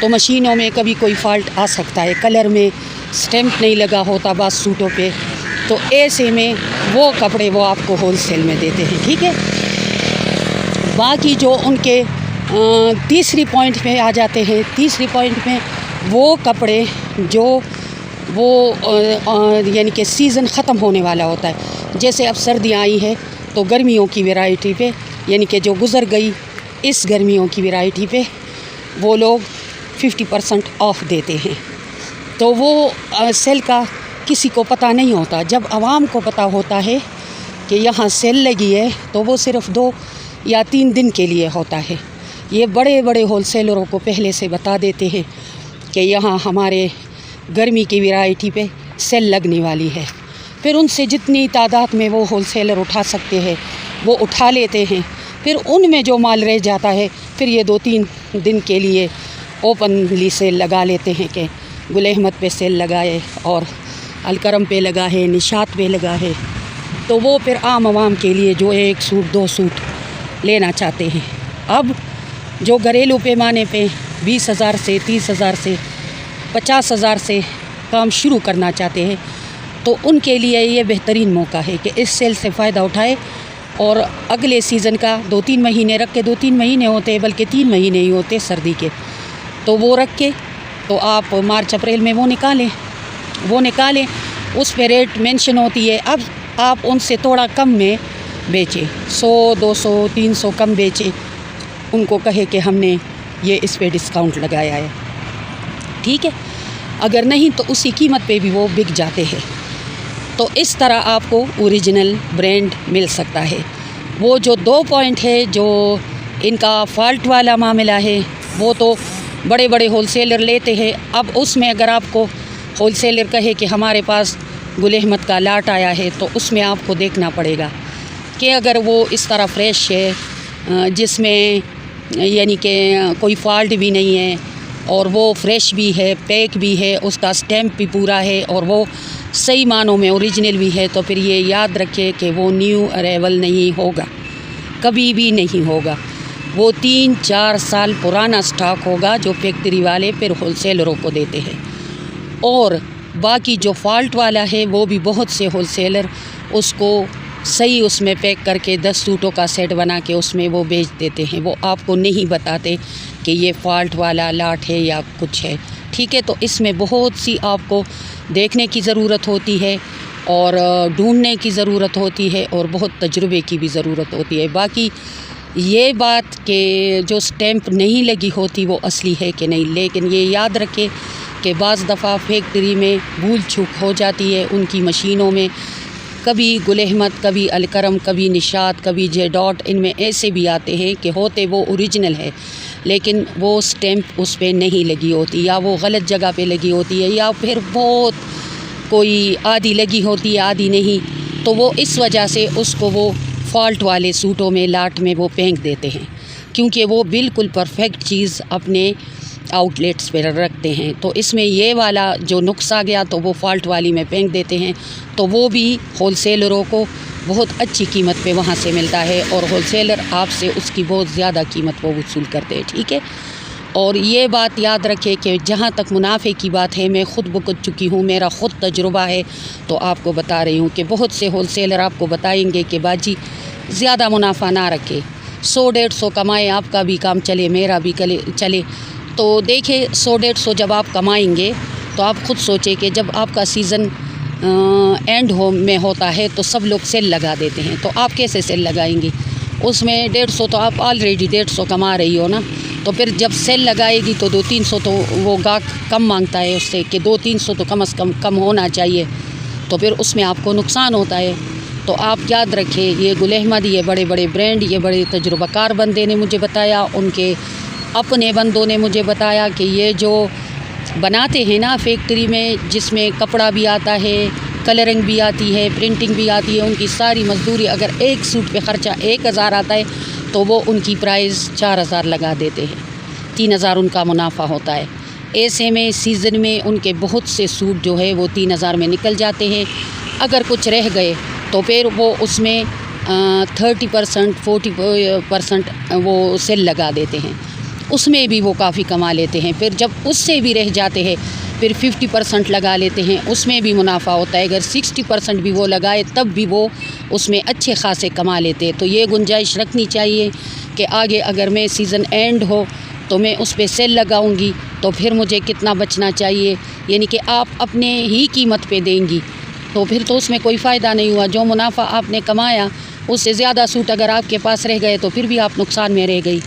تو مشینوں میں کبھی کوئی فالٹ آ سکتا ہے، کلر میں اسٹیمپ نہیں لگا ہوتا بعض سوٹوں پہ، تو ایسے میں وہ کپڑے وہ آپ کو ہول سیل میں دیتے ہیں، ٹھیک ہے۔ باقی جو ان کے تیسری پوائنٹ میں آ جاتے ہیں، تیسری پوائنٹ میں وہ کپڑے جو وہ یعنی کہ سیزن ختم ہونے والا ہوتا ہے، جیسے اب سردیاں آئی ہیں تو گرمیوں کی ویرائٹی پہ، یعنی کہ جو گزر گئی اس گرمیوں کی ویرائٹی پہ وہ لوگ 50% آف دیتے ہیں۔ تو وہ سیل کا کسی کو پتہ نہیں ہوتا، جب عوام کو پتہ ہوتا ہے کہ یہاں سیل لگی ہے تو وہ صرف 2 یا 3 دن کے لیے ہوتا ہے۔ یہ بڑے بڑے ہول سیلروں کو پہلے سے بتا دیتے ہیں کہ یہاں ہمارے گرمی کی ویرائٹی پہ سیل لگنے والی ہے، پھر ان سے جتنی تعداد میں وہ ہول سیلر اٹھا سکتے ہیں وہ اٹھا لیتے ہیں، پھر ان میں جو مال رہ جاتا ہے پھر یہ 2-3 دن کے لیے اوپنلی سیل لگا لیتے ہیں کہ گل احمد پہ سیل لگائے اور الکرم پہ لگا ہے، نشاط پہ لگا ہے، تو وہ پھر عام عوام کے لیے جو 1 سوٹ 2 سوٹ لینا چاہتے ہیں۔ اب جو گھریلو پیمانے پہ 20,000 سے 30,000 سے 50,000 سے کام شروع کرنا چاہتے ہیں تو ان کے لیے یہ بہترین موقع ہے کہ اس سیل سے فائدہ اٹھائے اور اگلے سیزن کا 2-3 مہینے رکھ کے، 2-3 مہینے ہوتے ہیں بلکہ 3 مہینے ہی ہوتے سردی کے، تو وہ رکھ کے تو آپ مارچ اپریل میں وہ نکالیں، اس پہ ریٹ مینشن ہوتی ہے۔ اب آپ ان سے تھوڑا کم میں بیچیں، 100 200 300 کم بیچیں، ان کو کہے کہ ہم نے یہ اس پہ ڈسکاؤنٹ لگایا ہے، ٹھیک ہے۔ اگر نہیں تو اسی قیمت پہ بھی وہ بک جاتے ہیں، تو اس طرح آپ کو اوریجنل برانڈ مل سکتا ہے۔ وہ جو 2 پوائنٹ ہے جو ان کا فالٹ والا معاملہ ہے وہ تو بڑے بڑے ہول سیلر لیتے ہیں۔ اب اس میں اگر آپ کو ہول سیلر کہے کہ ہمارے پاس گل احمد کا لاٹ آیا ہے تو اس میں آپ کو دیکھنا پڑے گا کہ اگر وہ اس طرح فریش ہے جس میں یعنی کہ کوئی فالٹ بھی نہیں ہے اور وہ فریش بھی ہے، پیک بھی ہے، اس کا سٹیمپ بھی پورا ہے اور وہ صحیح معنوں میں اوریجنل بھی ہے، تو پھر یہ یاد رکھے کہ وہ نیو ارائیول نہیں ہوگا، کبھی بھی نہیں ہوگا۔ وہ 3-4 سال پرانا سٹاک ہوگا جو فیکٹری والے پھر ہول سیلروں کو دیتے ہیں، اور باقی جو فالٹ والا ہے وہ بھی بہت سے ہول سیلر اس کو صحیح اس میں پیک کر کے 10 سوٹوں کا سیٹ بنا کے اس میں وہ بیچ دیتے ہیں، وہ آپ کو نہیں بتاتے کہ یہ فالٹ والا لاٹ ہے یا کچھ ہے، ٹھیک ہے۔ تو اس میں بہت سی آپ کو دیکھنے کی ضرورت ہوتی ہے اور ڈھونڈنے کی ضرورت ہوتی ہے اور بہت تجربے کی بھی ضرورت ہوتی ہے۔ باقی یہ بات کہ جو سٹیمپ نہیں لگی ہوتی وہ اصلی ہے کہ نہیں، لیکن یہ یاد رکھے کہ بعض دفعہ فیکٹری میں بھول چوک ہو جاتی ہے، ان کی مشینوں میں کبھی گل احمد، کبھی الکرم، کبھی نشاط، کبھی جے ڈاٹ، ان میں ایسے بھی آتے ہیں کہ ہوتے وہ اوریجنل ہے لیکن وہ سٹیمپ اس پہ نہیں لگی ہوتی، یا وہ غلط جگہ پہ لگی ہوتی ہے، یا پھر بہت کوئی آدھی لگی ہوتی ہے آدھی نہیں، تو وہ اس وجہ سے اس کو وہ فالٹ والے سوٹوں میں لاٹ میں وہ پھینک دیتے ہیں، کیونکہ وہ بالکل پرفیکٹ چیز اپنے آؤٹ لیٹس پہ رکھتے ہیں۔ تو اس میں یہ والا جو نقص آ گیا تو وہ فالٹ والی میں پھینک دیتے ہیں، تو وہ بھی ہول سیلروں کو بہت اچھی قیمت پہ وہاں سے ملتا ہے اور ہول سیلر آپ سے اس کی بہت زیادہ قیمت وہ وصول کرتے ہیں، ٹھیک ہے۔ اور یہ بات یاد رکھے کہ جہاں تک منافع کی بات ہے، میں خود بک چکی ہوں، میرا خود تجربہ ہے، تو آپ کو بتا رہی ہوں کہ بہت سے ہول سیلر آپ کو بتائیں گے کہ باجی زیادہ منافع نہ رکھے، 100-150 کمائے، آپ کا بھی کام چلے میرا بھی چلے۔ تو دیکھیں 100-150 جب آپ کمائیں گے تو آپ خود سوچیں کہ جب آپ کا سیزن اینڈ میں ہوتا ہے تو سب لوگ سیل لگا دیتے ہیں، تو آپ کیسے سیل لگائیں گی؟ اس میں 150 تو آپ آلریڈی 150 کما رہی ہو نا، تو پھر جب سیل لگائے گی تو 200-300 تو وہ گاہک کم مانگتا ہے اس سے کہ 200-300 تو کم از کم ہونا چاہیے، تو پھر اس میں آپ کو نقصان ہوتا ہے۔ تو آپ یاد رکھیں، یہ گل احمد، یہ بڑے بڑے برانڈ، یہ بڑے تجربہ کار بندے نے مجھے بتایا، ان کے اپنے بندوں نے مجھے بتایا کہ یہ جو بناتے ہیں نا فیکٹری میں، جس میں کپڑا بھی آتا ہے، کلرنگ بھی آتی ہے، پرنٹنگ بھی آتی ہے، ان کی ساری مزدوری، اگر ایک سوٹ پہ خرچہ 1000 آتا ہے تو وہ ان کی پرائز 4000 لگا دیتے ہیں، 3000 ان کا منافع ہوتا ہے۔ ایسے میں سیزن میں ان کے بہت سے سوٹ جو ہے وہ 3000 میں نکل جاتے ہیں، اگر کچھ رہ گئے تو پھر وہ اس میں 30% 40% وہ سیل لگا دیتے ہیں۔ اس میں بھی وہ کافی کما لیتے ہیں. پھر جب اس سے بھی رہ جاتے ہیں پھر 50% لگا لیتے ہیں, اس میں بھی منافع ہوتا ہے. اگر 60% بھی وہ لگائے تب بھی وہ اس میں اچھے خاصے کما لیتے ہیں. تو یہ گنجائش رکھنی چاہیے کہ آگے اگر میں سیزن اینڈ ہو تو میں اس پہ سیل لگاؤں گی تو پھر مجھے کتنا بچنا چاہیے, یعنی کہ آپ اپنے ہی قیمت پہ دیں گی تو پھر تو اس میں کوئی فائدہ نہیں ہوا. جو منافع آپ نے کمایا اس سے زیادہ سوٹ اگر آپ کے پاس رہ گئے تو پھر بھی آپ نقصان میں رہ گئی.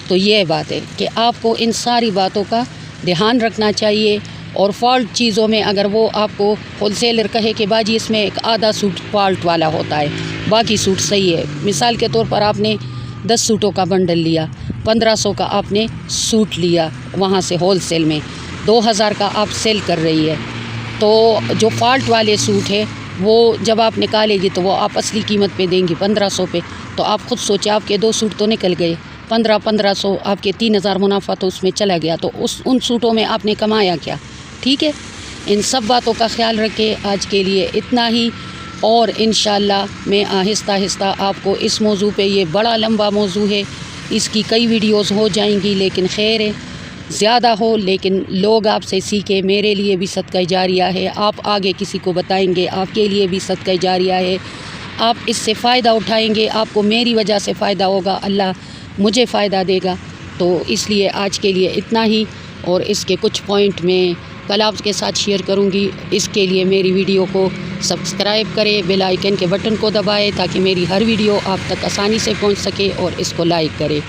تو یہ بات ہے کہ آپ کو ان ساری باتوں کا دھیان رکھنا چاہیے. اور فالٹ چیزوں میں اگر وہ آپ کو ہول سیلر کہے کہ باجی اس میں ایک آدھا سوٹ فالٹ والا ہوتا ہے باقی سوٹ صحیح ہے, مثال کے طور پر آپ نے 10 سوٹوں کا بنڈل لیا, 1500 کا آپ نے سوٹ لیا وہاں سے ہول سیل میں, 2000 کا آپ سیل کر رہی ہے, تو جو فالٹ والے سوٹ ہے وہ جب آپ نکالے گی تو وہ آپ اصلی قیمت پہ دیں گی 1500 پہ. تو آپ خود سوچیں آپ کے 2 سوٹ تو نکل گئے, 1500 آپ کے 3000 منافع تو اس میں چلا گیا. تو ان سوٹوں میں آپ نے کمایا کیا؟ ٹھیک ہے, ان سب باتوں کا خیال رکھیں. آج کے لیے اتنا ہی, اور انشاءاللہ میں آہستہ آہستہ آپ کو اس موضوع پہ, یہ بڑا لمبا موضوع ہے, اس کی کئی ویڈیوز ہو جائیں گی, لیکن خیر ہے زیادہ ہو لیکن لوگ آپ سے سیکھیں. میرے لیے بھی صدقہ جاریہ ہے, آپ آگے کسی کو بتائیں گے آپ کے لیے بھی صدقہ جاریہ ہے. آپ اس سے فائدہ اٹھائیں گے, آپ کو میری وجہ سے فائدہ ہوگا, اللہ مجھے فائدہ دے گا. تو اس لیے آج کے لیے اتنا ہی, اور اس کے کچھ پوائنٹ میں کل آپ کے ساتھ شیئر کروں گی. اس کے لیے میری ویڈیو کو سبسکرائب کریں, بیل آئیکن کے بٹن کو دبائیں تاکہ میری ہر ویڈیو آپ تک آسانی سے پہنچ سکے, اور اس کو لائک کریں.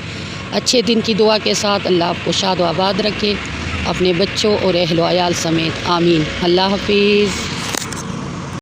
اچھے دن کی دعا کے ساتھ اللہ آپ کو شاد و آباد رکھے, اپنے بچوں اور اہل و عیال سمیت, آمین. اللہ حافظ.